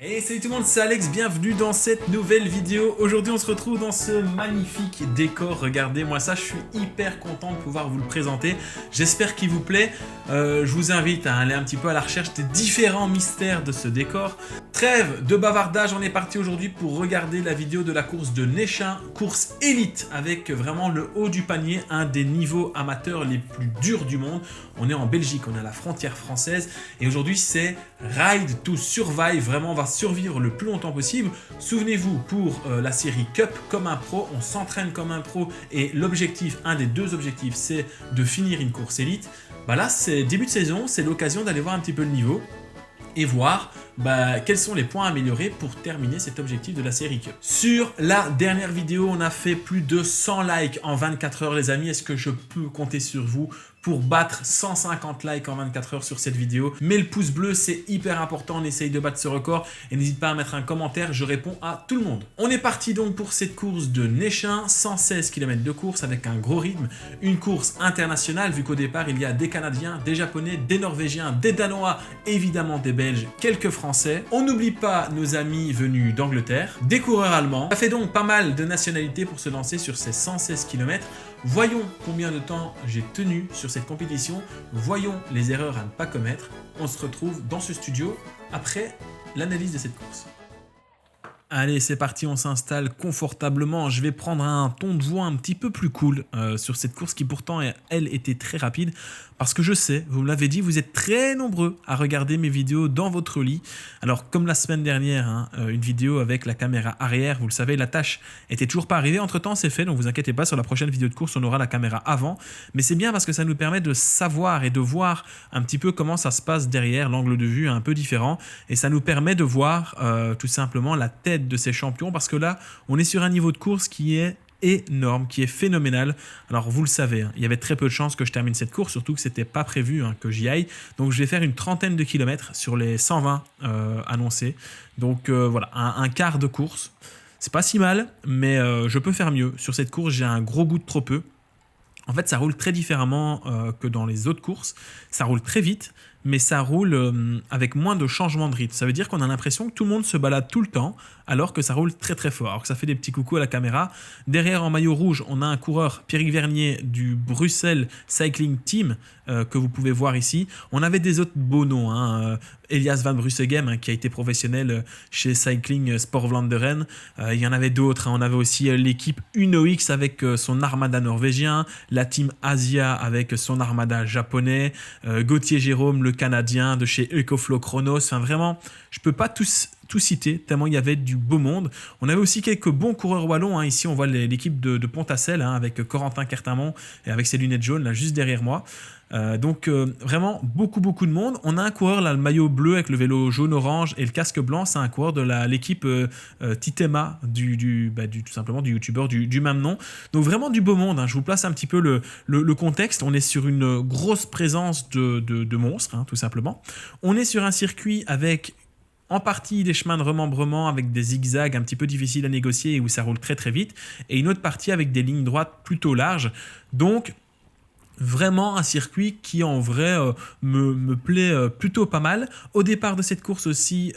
Hey, salut tout le monde, c'est Alex, bienvenue dans cette nouvelle vidéo. Aujourd'hui on se retrouve dans ce magnifique décor, regardez-moi ça, je suis hyper content de pouvoir vous le présenter. J'espère qu'il vous plaît, je vous invite à aller un petit peu à la recherche des différents mystères de ce décor. Trêve de bavardage, on est parti aujourd'hui pour regarder la vidéo de la course de Nechin, course élite avec vraiment le haut du panier, un des niveaux amateurs les plus durs du monde. On est en Belgique, on est à la frontière française et aujourd'hui c'est Ride to Survive, vraiment on va survivre le plus longtemps possible. Souvenez-vous, pour la série Cup, comme un pro, on s'entraîne comme un pro et l'objectif, un des deux objectifs, c'est de finir une course élite. Bah là, c'est début de saison, c'est l'occasion d'aller voir un petit peu le niveau et voir quels sont les points à améliorer pour terminer cet objectif de la série Cup. Sur la dernière vidéo, on a fait plus de 100 likes en 24 heures, les amis. Est-ce que je peux compter sur vous pour battre 150 likes en 24 heures sur cette vidéo? Mets le pouce bleu, c'est hyper important, on essaye de battre ce record et n'hésite pas à mettre un commentaire, je réponds à tout le monde. On est parti donc pour cette course de Nechin, 116 km de course avec un gros rythme, une course internationale vu qu'au départ il y a des Canadiens, des Japonais, des Norvégiens, des Danois, évidemment des Belges, quelques Français. On n'oublie pas nos amis venus d'Angleterre, des coureurs allemands. Ça fait donc pas mal de nationalités pour se lancer sur ces 116 km. Voyons combien de temps j'ai tenu sur cette compétition, voyons les erreurs à ne pas commettre. On se retrouve dans ce studio après l'analyse de cette course. Allez, c'est parti, on s'installe confortablement. Je vais prendre un ton de voix un petit peu plus cool sur cette course qui pourtant, elle, était très rapide. Parce que je sais, vous me l'avez dit, vous êtes très nombreux à regarder mes vidéos dans votre lit. Alors, comme la semaine dernière, une vidéo avec la caméra arrière, vous le savez, la tâche était toujours pas arrivée. Entre-temps, c'est fait, donc vous inquiétez pas, sur la prochaine vidéo de course, on aura la caméra avant. Mais c'est bien parce que ça nous permet de savoir et de voir un petit peu comment ça se passe derrière, l'angle de vue est un peu différent. Et ça nous permet de voir tout simplement la tête de ces champions, parce que là, on est sur un niveau de course qui est énorme, qui est phénoménal. Alors vous le savez, il y avait très peu de chances que je termine cette course, surtout que c'était pas prévu que j'y aille. Donc je vais faire une trentaine de kilomètres sur les 120 annoncés. Donc voilà, un quart de course. C'est pas si mal, mais je peux faire mieux. Sur cette course, j'ai un gros goût de trop peu. En fait, ça roule très différemment que dans les autres courses. Ça roule très vite, mais ça roule avec moins de changements de rythme. Ça veut dire qu'on a l'impression que tout le monde se balade tout le temps, alors que ça roule très très fort, alors que ça fait des petits coucous à la caméra. Derrière, en maillot rouge, on a un coureur, Pierrick Vernier, du Bruxelles Cycling Team, que vous pouvez voir ici. On avait des autres beaux noms, Elias Van Brussegem, qui a été professionnel chez Cycling Sport Vlaanderen. Il y en avait d'autres. On avait aussi l'équipe UnoX avec son armada norvégien, la team Asia avec son armada japonais, Gauthier Jérôme, le Canadien de chez EcoFlow Chronos. Enfin, vraiment, je ne peux pas tout citer, tellement il y avait du beau monde. On avait aussi quelques bons coureurs wallons. Ici, on voit l'équipe de Pontassel avec Corentin Kertamont et avec ses lunettes jaunes là, juste derrière moi. Donc vraiment beaucoup de monde. On a un coureur là, le maillot bleu avec le vélo jaune-orange et le casque blanc, c'est un coureur de l'équipe Titema tout simplement du youtubeur du même nom. Donc vraiment du beau monde. Je vous place un petit peu le contexte. On est sur une grosse présence de monstres, tout simplement. On est sur un circuit avec en partie des chemins de remembrement avec des zigzags un petit peu difficiles à négocier et où ça roule très très vite, et une autre partie avec des lignes droites plutôt larges. Donc vraiment un circuit qui en vrai me plaît plutôt pas mal. Au départ de cette course aussi,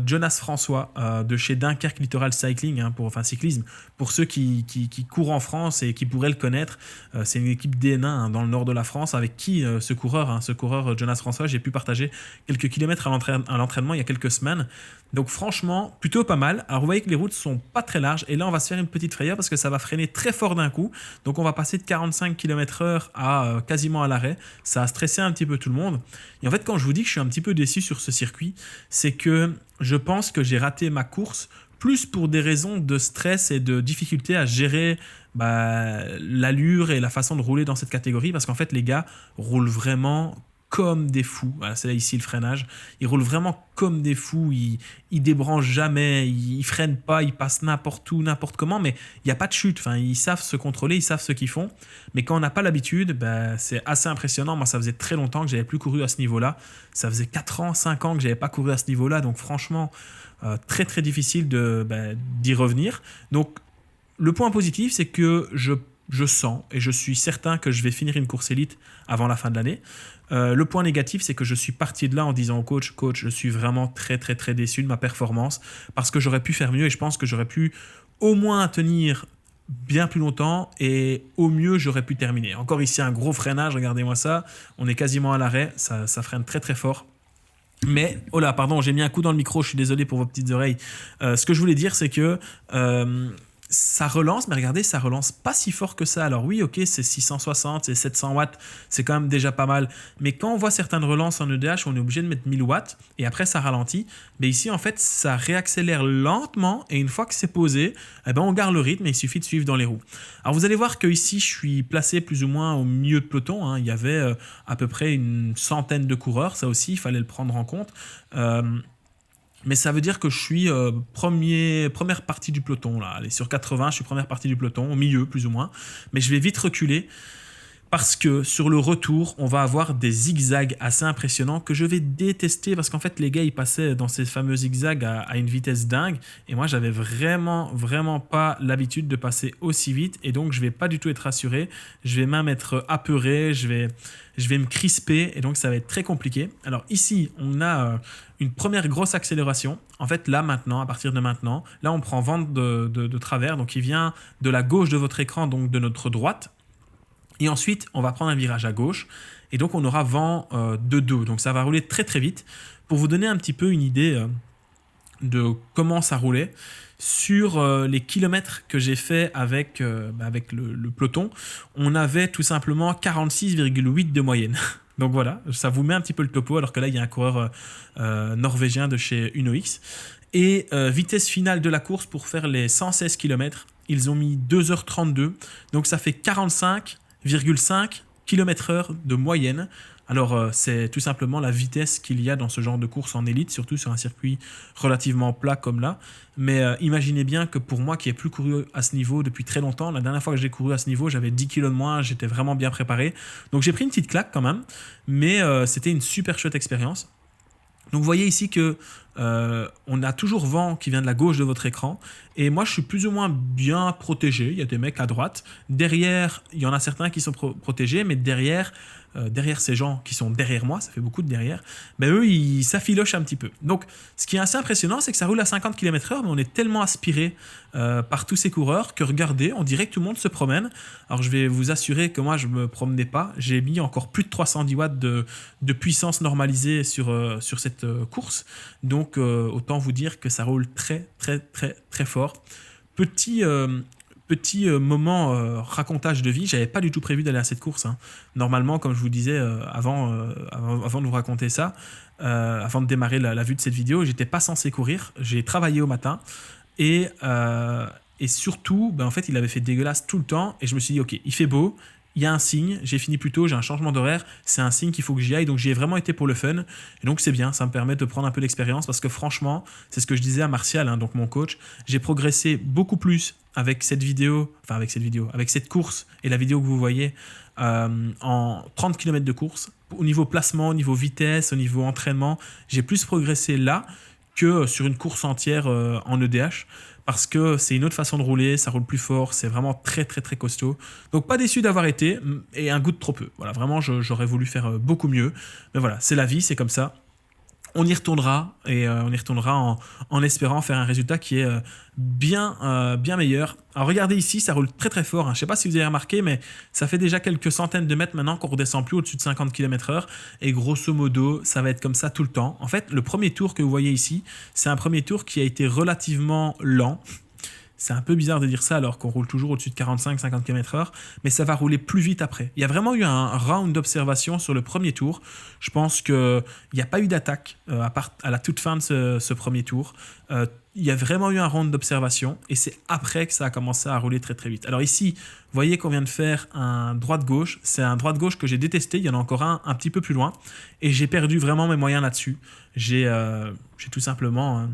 Jonas François de chez Dunkerque Littoral Cycling, cyclisme, pour ceux qui courent en France et qui pourraient le connaître. C'est une équipe d'Hénin dans le nord de la France avec qui ce coureur Jonas François, j'ai pu partager quelques kilomètres à l'entraînement il y a quelques semaines. Donc franchement, plutôt pas mal. Alors vous voyez que les routes sont pas très larges et là on va se faire une petite frayeur parce que ça va freiner très fort d'un coup. Donc on va passer de 45 km/h à quasiment à l'arrêt. Ça a stressé un petit peu tout le monde. Et en fait, quand je vous dis que je suis un petit peu déçu sur ce circuit, c'est que je pense que j'ai raté ma course plus pour des raisons de stress et de difficulté à gérer l'allure et la façon de rouler dans cette catégorie, parce qu'en fait les gars roulent vraiment comme des fous. Voilà, c'est là ici le freinage. Ils roulent vraiment comme des fous. Ils débranchent jamais, ils freinent pas, ils passent n'importe où, n'importe comment, mais il n'y a pas de chute. Enfin, ils savent se contrôler, ils savent ce qu'ils font. Mais quand on n'a pas l'habitude, c'est assez impressionnant. Moi, ça faisait très longtemps que j'avais plus couru à ce niveau-là. Ça faisait 4 ans, 5 ans que j'avais pas couru à ce niveau-là. Donc franchement, très très difficile d'y revenir. Donc le point positif, c'est que je sens et je suis certain que je vais finir une course élite avant la fin de l'année. Le point négatif, c'est que je suis parti de là en disant au coach, je suis vraiment très très très déçu de ma performance parce que j'aurais pu faire mieux et je pense que j'aurais pu au moins tenir bien plus longtemps et au mieux j'aurais pu terminer. Encore ici un gros freinage, regardez-moi ça, on est quasiment à l'arrêt, ça freine très très fort. Mais, oh là, pardon, j'ai mis un coup dans le micro, je suis désolé pour vos petites oreilles. Ce que je voulais dire, c'est que ça relance, mais regardez, ça relance pas si fort que ça. Alors oui, ok, c'est 660, c'est 700 watts, c'est quand même déjà pas mal. Mais quand on voit certaines relances en EDH, on est obligé de mettre 1000 watts et après ça ralentit. Mais ici, en fait, ça réaccélère lentement et une fois que c'est posé, eh ben, on garde le rythme et il suffit de suivre dans les roues. Alors vous allez voir que ici, je suis placé plus ou moins au milieu de peloton. Hein. Il y avait à peu près une centaine de coureurs, ça aussi, il fallait le prendre en compte. Mais ça veut dire que je suis première partie du peloton. Là. Allez, sur 80, je suis première partie du peloton, au milieu plus ou moins. Mais je vais vite reculer parce que sur le retour, on va avoir des zigzags assez impressionnants que je vais détester parce qu'en fait, les gars, ils passaient dans ces fameux zigzags à une vitesse dingue. Et moi, j'avais vraiment pas l'habitude de passer aussi vite. Et donc, je vais pas du tout être rassuré. Je vais même être apeuré. Je vais me crisper et donc ça va être très compliqué. Alors ici, on a une première grosse accélération. En fait, là maintenant, à partir de maintenant, là on prend vent de travers. Donc il vient de la gauche de votre écran, donc de notre droite. Et ensuite, on va prendre un virage à gauche. Et donc on aura vent de dos. Donc ça va rouler très très vite. Pour vous donner un petit peu une idée de comment ça roulait, sur les kilomètres que j'ai fait avec le peloton, on avait tout simplement 46,8 de moyenne. Donc voilà, ça vous met un petit peu le topo, alors que là, il y a un coureur norvégien de chez UnoX. Et vitesse finale de la course pour faire les 116 km, ils ont mis 2h32, donc ça fait 45,5 km/h de moyenne. Alors, c'est tout simplement la vitesse qu'il y a dans ce genre de course en élite, surtout sur un circuit relativement plat comme là. Mais imaginez bien que pour moi qui n'ai plus couru à ce niveau depuis très longtemps, la dernière fois que j'ai couru à ce niveau, j'avais 10 kg de moins, j'étais vraiment bien préparé. Donc j'ai pris une petite claque quand même, mais c'était une super chouette expérience. Donc vous voyez ici que on a toujours vent qui vient de la gauche de votre écran et moi je suis plus ou moins bien protégé. Il y a des mecs à droite, derrière il y en a certains qui sont protégés, mais derrière ces gens qui sont derrière moi, ça fait beaucoup de derrière, mais eux ils s'affilochent un petit peu. Donc ce qui est assez impressionnant, c'est que ça roule à 50 km/h, mais on est tellement aspiré par tous ces coureurs que regardez, on dirait que tout le monde se promène. Alors je vais vous assurer que moi je me promenais pas, j'ai mis encore plus de 310 watts de puissance normalisée sur cette course. Donc autant vous dire que ça roule très très très très fort. Petit moment racontage de vie, j'avais pas du tout prévu d'aller à cette course. Hein. Normalement, comme je vous disais avant de vous raconter ça, avant de démarrer la vue de cette vidéo, j'étais pas censé courir. J'ai travaillé au matin et surtout, en fait, il avait fait dégueulasse tout le temps et je me suis dit, ok, il fait beau. Il y a un signe, j'ai fini plus tôt, j'ai un changement d'horaire, c'est un signe qu'il faut que j'y aille, donc j'y ai vraiment été pour le fun, et donc c'est bien, ça me permet de prendre un peu d'expérience, parce que franchement, c'est ce que je disais à Martial, hein, donc mon coach, j'ai progressé beaucoup plus avec cette course, et la vidéo que vous voyez, en 30 km de course, au niveau placement, au niveau vitesse, au niveau entraînement, j'ai plus progressé là, que sur une course entière en EDH, parce que c'est une autre façon de rouler, ça roule plus fort, c'est vraiment très très très costaud. Donc pas déçu d'avoir été, et un goût de trop peu. Voilà, vraiment j'aurais voulu faire beaucoup mieux, mais voilà, c'est la vie, c'est comme ça. On y retournera, et on y retournera en espérant faire un résultat qui est bien meilleur. Alors regardez ici, ça roule très très fort, hein. Je ne sais pas si vous avez remarqué, mais ça fait déjà quelques centaines de mètres maintenant qu'on ne redescend plus au-dessus de 50 km/h, et grosso modo, ça va être comme ça tout le temps. En fait, le premier tour que vous voyez ici, c'est un premier tour qui a été relativement lent. C'est un peu bizarre de dire ça alors qu'on roule toujours au-dessus de 45-50 km/h, mais ça va rouler plus vite après. Il y a vraiment eu un round d'observation sur le premier tour. Je pense qu'il n'y a pas eu d'attaque à la toute fin de ce premier tour. Il y a vraiment eu un round d'observation et c'est après que ça a commencé à rouler très très vite. Alors ici, vous voyez qu'on vient de faire un droite-gauche. C'est un droite-gauche que j'ai détesté. Il y en a encore un petit peu plus loin et j'ai perdu vraiment mes moyens là-dessus. J'ai tout simplement...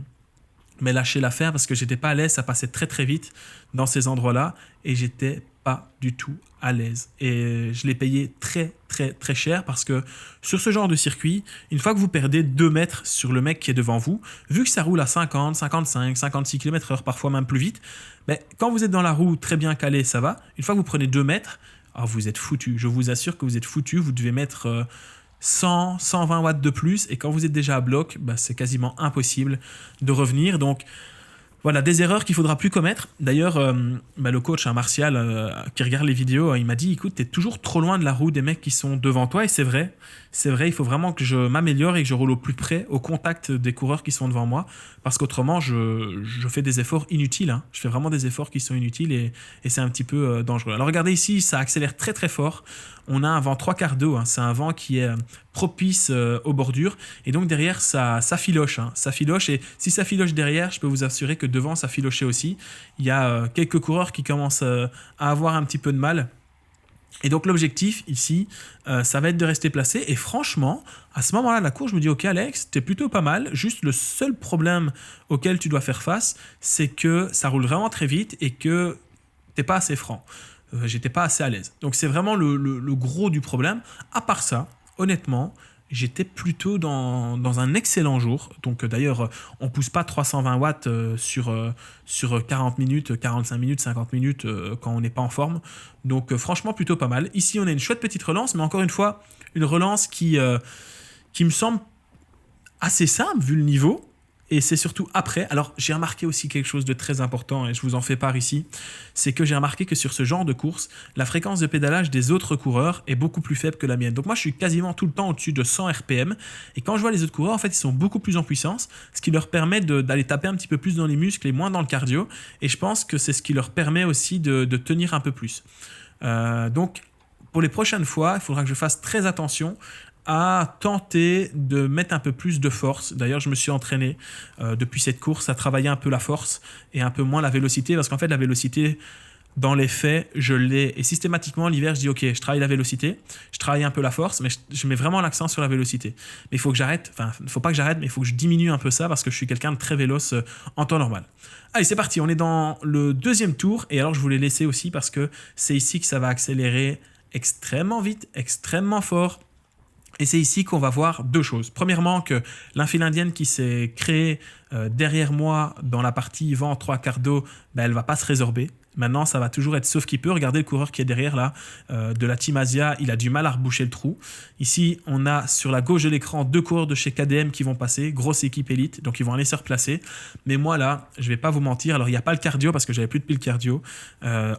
mais lâché l'affaire parce que j'étais pas à l'aise, ça passait très très vite dans ces endroits-là et j'étais pas du tout à l'aise. Et je l'ai payé très très très cher parce que sur ce genre de circuit, une fois que vous perdez 2 mètres sur le mec qui est devant vous, vu que ça roule à 50, 55, 56 km/h, parfois même plus vite, mais quand vous êtes dans la roue très bien calé, ça va. Une fois que vous prenez 2 mètres, vous êtes foutu. Je vous assure que vous êtes foutu. Vous devez mettre 100, 120 watts de plus et quand vous êtes déjà à bloc, c'est quasiment impossible de revenir. Donc voilà, des erreurs qu'il ne faudra plus commettre. D'ailleurs, le coach, Martial, qui regarde les vidéos, il m'a dit, écoute, tu es toujours trop loin de la roue des mecs qui sont devant toi. Et c'est vrai, il faut vraiment que je m'améliore et que je roule au plus près, au contact des coureurs qui sont devant moi. Parce qu'autrement, je fais des efforts inutiles. Hein. Je fais vraiment des efforts qui sont inutiles et c'est un petit peu dangereux. Alors regardez ici, ça accélère très très fort. On a un vent 3/4 d'eau. Hein. C'est un vent qui est propice aux bordures. Et donc derrière, ça filoche. Hein. Ça filoche. Et si ça filoche derrière, je peux vous assurer que devant, ça filochait aussi. Il y a quelques coureurs qui commencent à avoir un petit peu de mal. Et donc l'objectif ici, ça va être de rester placé. Et franchement, à ce moment-là de la course, je me dis, ok Alex, t'es plutôt pas mal. Juste le seul problème auquel tu dois faire face, c'est que ça roule vraiment très vite et que t'es pas assez franc. J'étais pas assez à l'aise. Donc c'est vraiment le gros du problème. À part ça, honnêtement, j'étais plutôt dans un excellent jour. Donc d'ailleurs, on pousse pas 320 watts sur 40 minutes, 45 minutes, 50 minutes quand on n'est pas en forme. Donc franchement, plutôt pas mal. Ici, on a une chouette petite relance, mais encore une fois, une relance qui me semble assez simple vu le niveau. Et c'est surtout après, alors j'ai remarqué aussi quelque chose de très important et je vous en fais part ici, c'est que j'ai remarqué que sur ce genre de course, la fréquence de pédalage des autres coureurs est beaucoup plus faible que la mienne. Donc moi je suis quasiment tout le temps au-dessus de 100 RPM et quand je vois les autres coureurs, en fait ils sont beaucoup plus en puissance, ce qui leur permet d'aller taper un petit peu plus dans les muscles et moins dans le cardio et je pense que c'est ce qui leur permet aussi de tenir un peu plus. Donc pour les prochaines fois, il faudra que je fasse très attention à tenter de mettre un peu plus de force. D'ailleurs, je me suis entraîné depuis cette course à travailler un peu la force et un peu moins la vélocité, parce qu'en fait, la vélocité, dans les faits, je l'ai. Et systématiquement, l'hiver, je dis, ok, je travaille la vélocité, je travaille un peu la force, mais je mets vraiment l'accent sur la vélocité. Mais il faut que j'arrête, enfin, il ne faut pas que j'arrête, mais il faut que je diminue un peu ça, parce que je suis quelqu'un de très véloce en temps normal. Allez, c'est parti, on est dans le deuxième tour, et alors je voulais laisser aussi, parce que c'est ici que ça va accélérer extrêmement vite, extrêmement fort. Et c'est ici qu'on va voir deux choses. Premièrement, que l'infile indienne qui s'est créée derrière moi dans la partie vent 3/4 d'eau, elle ne va pas se résorber. Maintenant, ça va toujours être sauf qu'il peut. Regardez le coureur qui est derrière là, de la Team Asia, il a du mal à reboucher le trou. Ici, on a sur la gauche de l'écran deux coureurs de chez KDM qui vont passer, grosse équipe élite, donc ils vont aller se replacer. Mais moi là, je vais pas vous mentir, alors il n'y a pas le cardio parce que j'avais plus de pile cardio.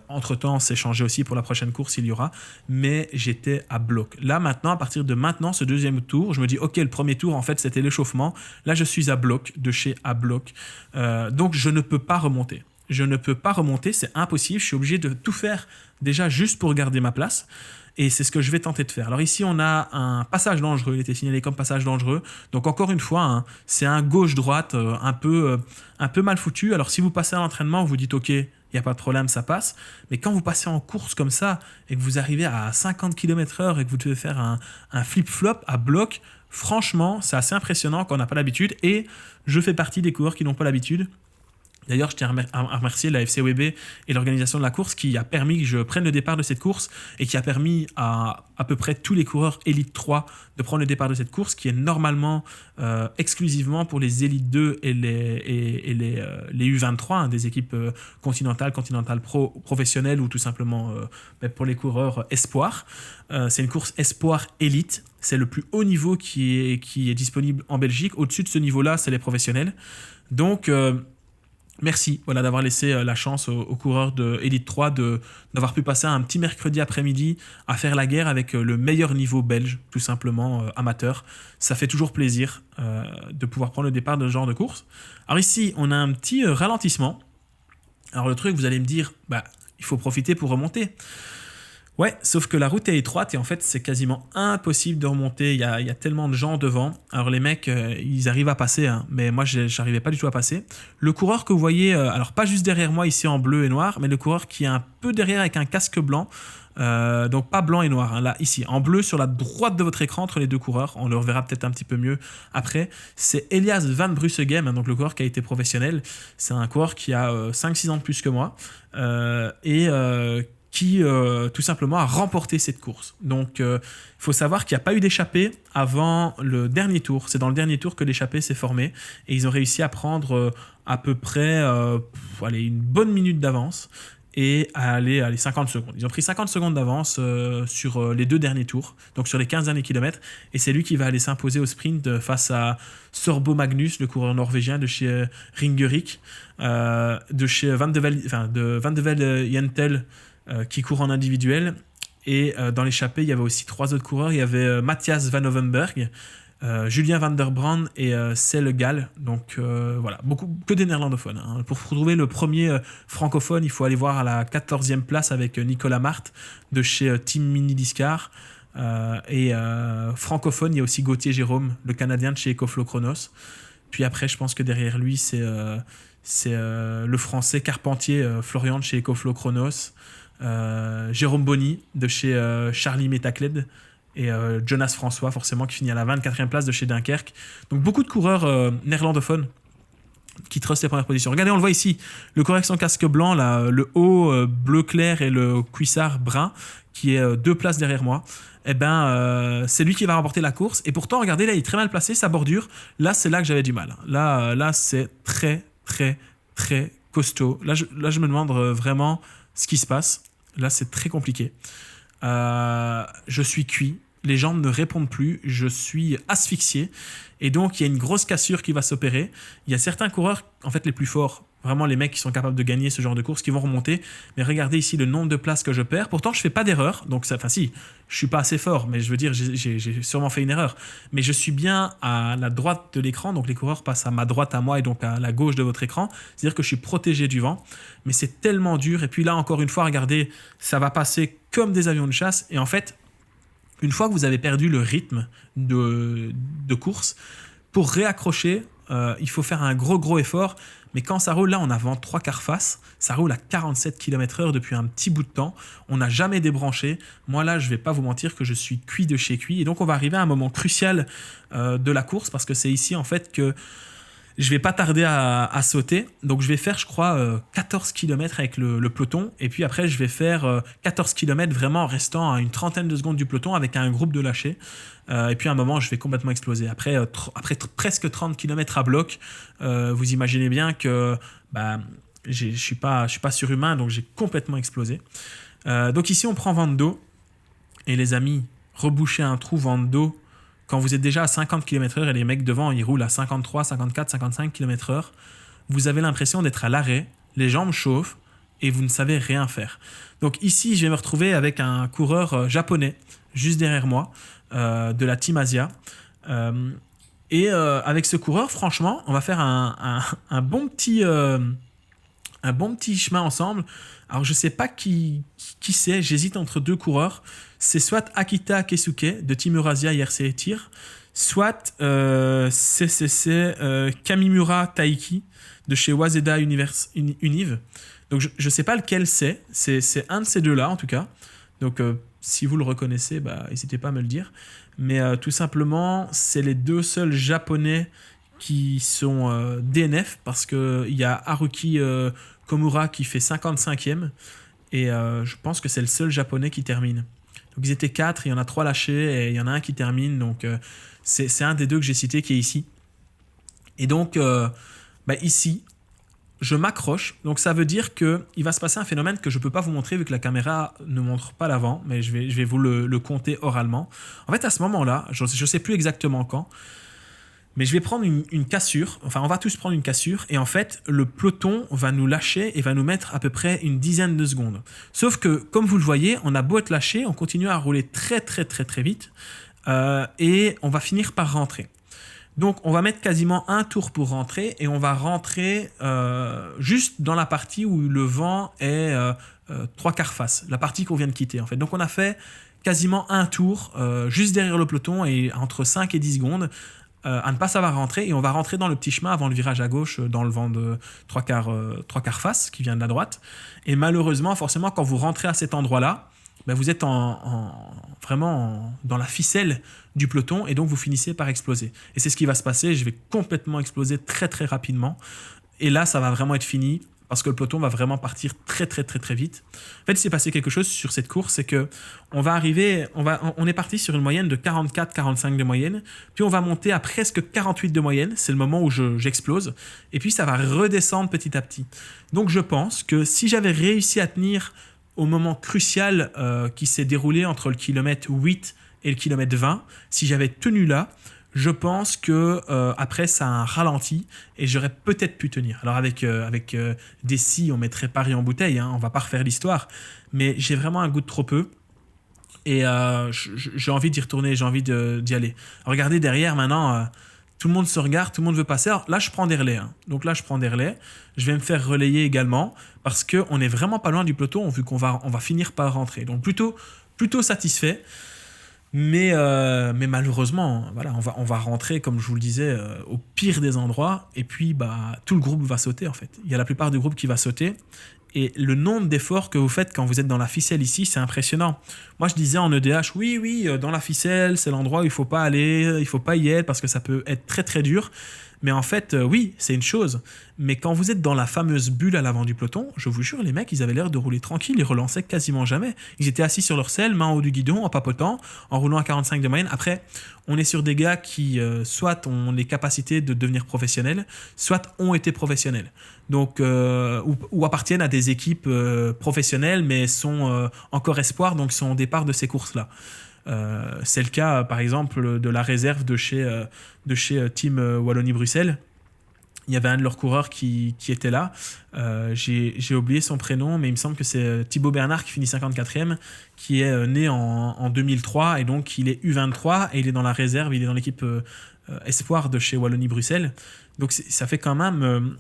Entre-temps, c'est changé aussi pour la prochaine course, il y aura. Mais j'étais à bloc. Là maintenant, à partir de maintenant, ce deuxième tour, je me dis, ok, le premier tour, en fait, c'était l'échauffement. Là, je suis à bloc, de chez à bloc. Donc, je ne peux pas remonter. Je ne peux pas remonter, c'est impossible. Je suis obligé de tout faire déjà juste pour garder ma place. Et c'est ce que je vais tenter de faire. Alors ici, on a un passage dangereux. Il était signalé comme passage dangereux. Donc encore une fois, hein, c'est un gauche-droite un peu mal foutu. Alors si vous passez à l'entraînement, vous dites ok, il n'y a pas de problème, ça passe. Mais quand vous passez en course comme ça et que vous arrivez à 50 km/h et que vous devez faire un flip-flop à bloc, franchement, c'est assez impressionnant quand on n'a pas l'habitude. Et je fais partie des coureurs qui n'ont pas l'habitude. D'ailleurs, je tiens à remercier la FCWB et l'organisation de la course qui a permis que je prenne le départ de cette course et qui a permis à peu près tous les coureurs Elite 3 de prendre le départ de cette course qui est normalement exclusivement pour les Elite 2 et les U23, hein, des équipes Continental Pro professionnelles ou tout simplement pour les coureurs Espoir. C'est une course Espoir Elite. C'est le plus haut niveau qui est disponible en Belgique. Au-dessus de ce niveau-là, c'est les professionnels. Donc... merci d'avoir laissé la chance aux coureurs de Elite 3 d'avoir pu passer un petit mercredi après-midi à faire la guerre avec le meilleur niveau belge, tout simplement amateur. Ça fait toujours plaisir de pouvoir prendre le départ de ce genre de course. Alors ici, on a un petit ralentissement. Alors le truc, vous allez me dire, il faut profiter pour remonter. Ouais, sauf que la route est étroite et en fait c'est quasiment impossible de remonter, il y a tellement de gens devant. Alors les mecs, ils arrivent à passer, hein, mais moi j'arrivais pas du tout à passer. Le coureur que vous voyez, alors pas juste derrière moi ici en bleu et noir, mais le coureur qui est un peu derrière avec un casque blanc, donc pas blanc et noir, hein, là ici, en bleu sur la droite de votre écran entre les deux coureurs, on le reverra peut-être un petit peu mieux après, c'est Elias Van Brussegem, hein, donc le coureur qui a été professionnel, c'est un coureur qui a 5-6 ans de plus que moi, qui tout simplement a remporté cette course. Donc il faut savoir qu'il n'y a pas eu d'échappée avant le dernier tour. C'est dans le dernier tour que l'échappée s'est formée et ils ont réussi à prendre à peu près une bonne minute d'avance et à aller 50 secondes. Ils ont pris 50 secondes d'avance sur les 2 derniers tours, donc sur les 15 derniers kilomètres, et c'est lui qui va aller s'imposer au sprint face à Sorbo Magnus, le coureur norvégien de chez Ringerike, de chez Van de Velde Jentel, qui court en individuel. Et dans l'échappée, il y avait aussi 3 autres coureurs. Il y avait Matthias Van Ovenberg, Julien Van der Brand et Celle Gall. Donc voilà, que des néerlandophones. Hein. Pour trouver le premier francophone, il faut aller voir à la 14e place avec Nicolas Marthe de chez Team Mini Discar. Et francophone, il y a aussi Gauthier Jérôme, le Canadien de chez Ecoflow Chronos. Puis après, je pense que derrière lui, c'est le français Carpentier Florian de chez Ecoflow Chronos. Jérôme Bonny de chez Charlie Metacled et Jonas François forcément qui finit à la 24e place de chez Dunkerque. Donc beaucoup de coureurs néerlandophones qui trustent les premières positions. Regardez, on le voit ici, le coureur avec son casque blanc, là, le haut bleu clair et le cuissard brun qui est 2 places derrière moi. Eh ben, c'est lui qui va remporter la course. Et pourtant, regardez, là, il est très mal placé, sa bordure. Là, c'est là que j'avais du mal. Là, c'est très, très, très costaud. Là, je me demande vraiment ce qui se passe. Là, c'est très compliqué. Je suis cuit. Les jambes ne répondent plus. Je suis asphyxié. Et donc, il y a une grosse cassure qui va s'opérer. Il y a certains coureurs, en fait, les plus forts, vraiment les mecs qui sont capables de gagner ce genre de course, qui vont remonter. Mais regardez ici le nombre de places que je perds. Pourtant, je ne fais pas d'erreur. Donc, je ne suis pas assez fort. Mais je veux dire, j'ai sûrement fait une erreur. Mais je suis bien à la droite de l'écran. Donc, les coureurs passent à ma droite à moi et donc à la gauche de votre écran. C'est-à-dire que je suis protégé du vent. Mais c'est tellement dur. Et puis là, encore une fois, regardez, ça va passer comme des avions de chasse. Et en fait, une fois que vous avez perdu le rythme de course, pour réaccrocher, il faut faire un gros effort. Mais quand ça roule, là, on a vent 3/4 face. Ça roule à 47 km/h depuis un petit bout de temps. On n'a jamais débranché. Moi, là, je ne vais pas vous mentir que je suis cuit de chez cuit. Et donc, on va arriver à un moment crucial de la course parce que c'est ici, en fait, que je ne vais pas tarder à sauter. Donc, je vais faire, je crois, 14 km avec le peloton. Et puis après, je vais faire 14 km vraiment en restant à une trentaine de secondes du peloton avec un groupe de lâchers. Et puis à un moment, je vais complètement exploser. Après presque 30 km à bloc, vous imaginez bien que je ne suis pas surhumain, donc j'ai complètement explosé. Donc ici, on prend vent de dos. Et les amis, reboucher un trou vent de dos, quand vous êtes déjà à 50 km/h et les mecs devant, ils roulent à 53, 54, 55 km/h, vous avez l'impression d'être à l'arrêt, les jambes chauffent et vous ne savez rien faire. Donc ici, je vais me retrouver avec un coureur japonais, juste derrière moi, de la Team Asia. Avec ce coureur, franchement, on va faire un bon petit chemin ensemble. Alors, je ne sais pas qui c'est, j'hésite entre 2 coureurs. C'est soit Akita Keisuke de Team Eurasia IRC Tir, soit CCC Kamimura Taiki de chez Waseda Univ. Donc, je ne sais pas lequel c'est. C'est un de ces 2-là, en tout cas. Donc, si vous le reconnaissez, n'hésitez pas à me le dire. Mais tout simplement, c'est les 2 seuls japonais qui sont DNF parce qu'il y a Haruki Komura qui fait 55e et je pense que c'est le seul japonais qui termine. Donc ils étaient 4, il y en a 3 lâchés et il y en a un qui termine. Donc c'est un des 2 que j'ai cité qui est ici. Et donc ici, je m'accroche. Donc ça veut dire qu'il va se passer un phénomène que je ne peux pas vous montrer vu que la caméra ne montre pas l'avant, mais je vais vous le compter oralement. En fait, à ce moment-là, je ne sais plus exactement quand, mais je vais prendre une cassure. Enfin, on va tous prendre une cassure. Et en fait, le peloton va nous lâcher et va nous mettre à peu près une dizaine de secondes. Sauf que, comme vous le voyez, on a beau être lâché, on continue à rouler très, très, très, très vite. Et on va finir par rentrer. Donc on va mettre quasiment un tour pour rentrer et on va rentrer juste dans la partie où le vent est 3/4 face, la partie qu'on vient de quitter en fait. Donc on a fait quasiment un tour juste derrière le peloton et entre 5 et 10 secondes à ne pas savoir rentrer, et on va rentrer dans le petit chemin avant le virage à gauche dans le vent de 3/4 face qui vient de la droite. Et malheureusement, forcément, quand vous rentrez à cet endroit-là, ben vous êtes vraiment dans la ficelle du peloton et donc vous finissez par exploser. Et c'est ce qui va se passer, je vais complètement exploser très très rapidement. Et là, ça va vraiment être fini parce que le peloton va vraiment partir très très très très vite. En fait, il s'est passé quelque chose sur cette course, c'est que on est parti sur une moyenne de 44-45 de moyenne, puis on va monter à presque 48 de moyenne, c'est le moment où j'explose, et puis ça va redescendre petit à petit. Donc je pense que si j'avais réussi à tenir au moment crucial qui s'est déroulé entre le kilomètre 8 et le kilomètre 20, si j'avais tenu là, je pense que après ça a un ralenti et j'aurais peut-être pu tenir. Alors avec des scies, on mettrait Paris en bouteille, hein, on va pas refaire l'histoire, mais j'ai vraiment un goût de trop peu et j'ai envie d'y retourner, j'ai envie d'y aller. Regardez derrière maintenant, tout le monde se regarde, tout le monde veut passer. Alors là je prends des relais, hein. Donc là je prends des relais, je vais me faire relayer également parce qu'on est vraiment pas loin du peloton vu qu'on va finir par rentrer. Donc plutôt satisfait. Mais malheureusement, voilà, on va rentrer, comme je vous le disais, au pire des endroits, et puis tout le groupe va sauter en fait. Il y a la plupart du groupe qui va sauter, et le nombre d'efforts que vous faites quand vous êtes dans la ficelle ici, c'est impressionnant. Moi je disais en EDH, oui, dans la ficelle, c'est l'endroit où il faut pas aller, il faut pas y être parce que ça peut être très très dur. Mais en fait, oui, c'est une chose. Mais quand vous êtes dans la fameuse bulle à l'avant du peloton, je vous jure, les mecs, ils avaient l'air de rouler tranquille, ils relançaient quasiment jamais. Ils étaient assis sur leur selle, main en haut du guidon, en papotant, en roulant à 45 de moyenne. Après, on est sur des gars qui, soit ont les capacités de devenir professionnels, soit ont été professionnels. Donc, ou appartiennent à des équipes professionnelles, mais sont encore espoirs, donc sont au départ de ces courses-là. C'est le cas par exemple de la réserve de chez Team Wallonie-Bruxelles. Il y avait un de leurs coureurs qui était là. J'ai oublié son prénom, mais il me semble que c'est Thibaut Bernard qui finit 54e, qui est né en 2003 et donc il est U23 et il est dans la réserve, il est dans l'équipe espoir de chez Wallonie-Bruxelles. Donc ça fait quand même...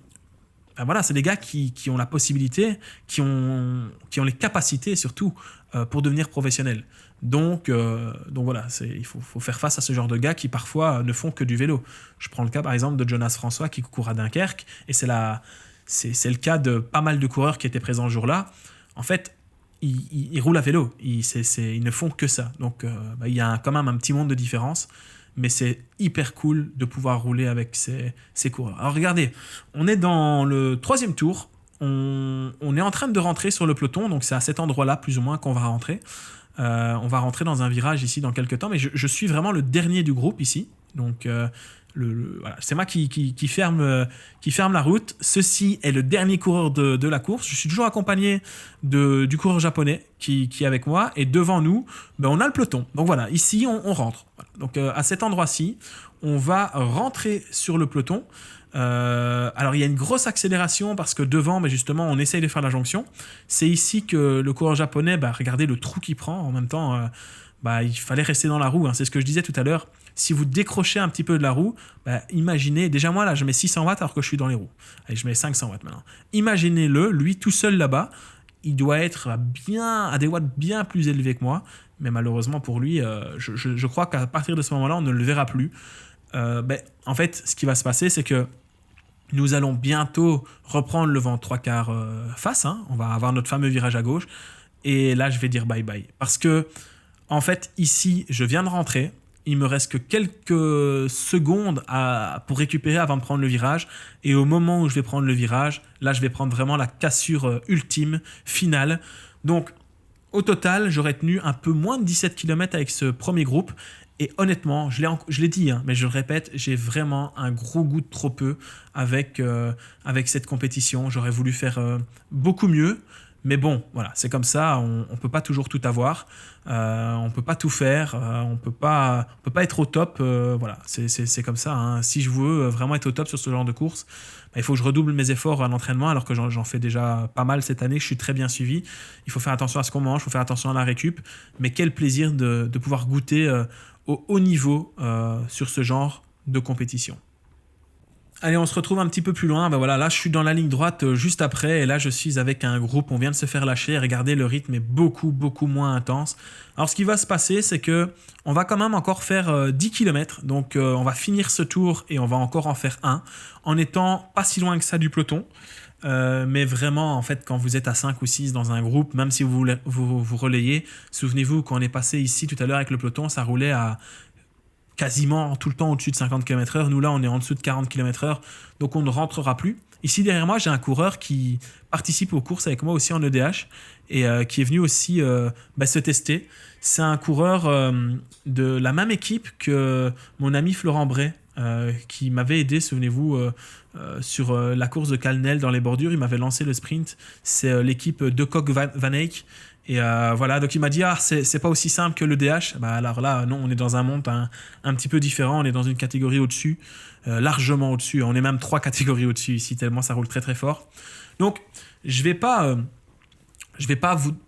voilà, c'est des gars qui ont la possibilité, qui ont les capacités surtout pour devenir professionnels. Donc voilà, il faut faire face à ce genre de gars qui parfois ne font que du vélo. Je prends le cas par exemple de Jonas François qui court à Dunkerque, et c'est le cas de pas mal de coureurs qui étaient présents ce jour-là. En fait, ils roulent à vélo, ils ne font que ça. Donc il y a quand même un petit monde de différence. Mais c'est hyper cool de pouvoir rouler avec ces coureurs. Alors regardez, on est dans le 3e tour, on est en train de rentrer sur le peloton, donc c'est à cet endroit-là plus ou moins qu'on va rentrer. On va rentrer dans un virage ici dans quelques temps, mais je suis vraiment le dernier du groupe ici, donc voilà, c'est moi qui ferme la route. Ceci est le dernier coureur de la course. Je suis toujours accompagné du coureur japonais qui est avec moi, et devant nous, on a le peloton. Donc voilà, ici on rentre. Voilà. Donc à cet endroit-ci, on va rentrer sur le peloton. Alors il y a une grosse accélération parce que devant, justement, on essaye de faire la jonction. C'est ici que le coureur japonais, regardez le trou qu'il prend. En même temps, il fallait rester dans la roue, hein. C'est ce que je disais tout à l'heure. Si vous décrochez un petit peu de la roue, imaginez, déjà moi là je mets 600 watts alors que je suis dans les roues. Allez, je mets 500 watts maintenant. Imaginez-le, lui tout seul là-bas, il doit être à des watts bien plus élevés que moi, mais malheureusement pour lui, je crois qu'à partir de ce moment-là, on ne le verra plus. En fait, ce qui va se passer, c'est que nous allons bientôt reprendre le vent 3/4 face, hein. On va avoir notre fameux virage à gauche, et là je vais dire bye bye. Parce que, en fait, ici, je viens de rentrer, il me reste que quelques secondes pour récupérer avant de prendre le virage, et au moment où je vais prendre le virage, là je vais prendre vraiment la cassure ultime, finale. Donc au total, j'aurais tenu un peu moins de 17 km avec ce premier groupe, et honnêtement, je l'ai dit, hein, mais je le répète, j'ai vraiment un gros goût de trop peu avec cette compétition. J'aurais voulu faire beaucoup mieux. Mais bon, voilà, c'est comme ça, on ne peut pas toujours tout avoir, on ne peut pas tout faire, on peut pas être au top, voilà, c'est comme ça, hein. Si je veux vraiment être au top sur ce genre de course, il faut que je redouble mes efforts à l'entraînement, alors que j'en fais déjà pas mal cette année, je suis très bien suivi. Il faut faire attention à ce qu'on mange, il faut faire attention à la récup, mais quel plaisir de pouvoir goûter au haut niveau sur ce genre de compétition. Allez, on se retrouve un petit peu plus loin. Ben voilà, là, je suis dans la ligne droite juste après. Et là, je suis avec un groupe. On vient de se faire lâcher. Regardez, le rythme est beaucoup, beaucoup moins intense. Alors, ce qui va se passer, c'est que on va quand même encore faire 10 km. Donc, on va finir ce tour et on va encore en faire un. En étant pas si loin que ça du peloton. Mais vraiment, en fait, quand vous êtes à 5 ou 6 dans un groupe, même si vous relayez, souvenez-vous, quand on est passé ici tout à l'heure avec le peloton, ça roulait à quasiment tout le temps au-dessus de 50 km/h. Nous, là, on est en dessous de 40 km/h, donc on ne rentrera plus. Ici, derrière moi, j'ai un coureur qui participe aux courses avec moi aussi en EDH et qui est venu aussi se tester. C'est un coureur de la même équipe que mon ami Florent Bray, qui m'avait aidé, souvenez-vous, sur la course de Calnel dans les bordures. Il m'avait lancé le sprint. C'est l'équipe de Coq Van Eyck. Et voilà, donc il m'a dit, c'est pas aussi simple que le DH. Bah, alors là, non, on est dans un monde un petit peu différent. On est dans une catégorie au-dessus, largement au-dessus. On est même 3 catégories au-dessus ici, tellement ça roule très très fort. Donc, je vais pas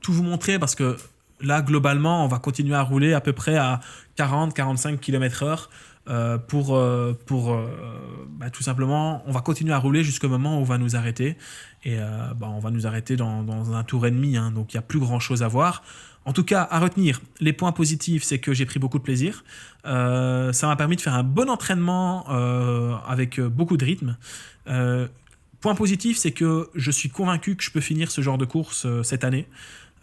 tout vous montrer parce que là, globalement, on va continuer à rouler à peu près à 40-45 km/h. Tout simplement, on va continuer à rouler jusqu'au moment où on va nous arrêter. Et on va nous arrêter dans un tour et demi, hein, donc il n'y a plus grand chose à voir. En tout cas, à retenir, les points positifs, c'est que j'ai pris beaucoup de plaisir. Ça m'a permis de faire un bon entraînement avec beaucoup de rythme. Point positif, c'est que je suis convaincu que je peux finir ce genre de course cette année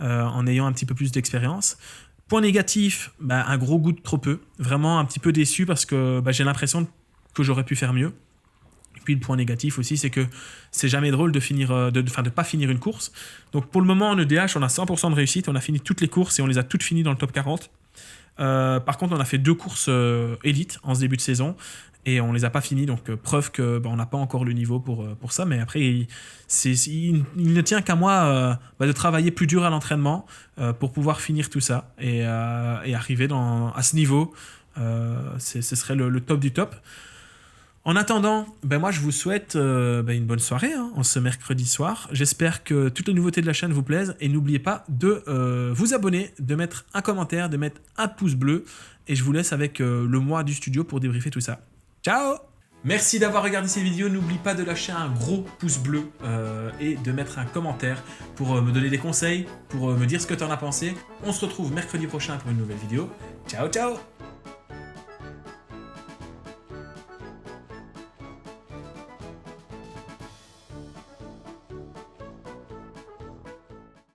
en ayant un petit peu plus d'expérience. Point négatif, un gros goût de trop peu. Vraiment un petit peu déçu parce que j'ai l'impression que j'aurais pu faire mieux. Et puis le point négatif aussi, c'est que c'est jamais drôle de pas finir une course. Donc pour le moment en EDH, on a 100% de réussite. On a fini toutes les courses et on les a toutes finies dans le top 40. Par contre, on a fait 2 courses élites en ce début de saison et on les a pas finies, donc preuve que on n'a pas encore le niveau pour ça. Mais après, il ne tient qu'à moi de travailler plus dur à l'entraînement pour pouvoir finir tout ça et arriver à ce niveau. Ce serait le top du top. En attendant, moi je vous souhaite une bonne soirée en ce mercredi soir. J'espère que toutes les nouveautés de la chaîne vous plaisent et n'oubliez pas de vous abonner, de mettre un commentaire, de mettre un pouce bleu et je vous laisse avec le mois du studio pour débriefer tout ça. Ciao! Merci d'avoir regardé cette vidéo, n'oublie pas de lâcher un gros pouce bleu et de mettre un commentaire pour me donner des conseils, pour me dire ce que tu en as pensé. On se retrouve mercredi prochain pour une nouvelle vidéo. Ciao ciao!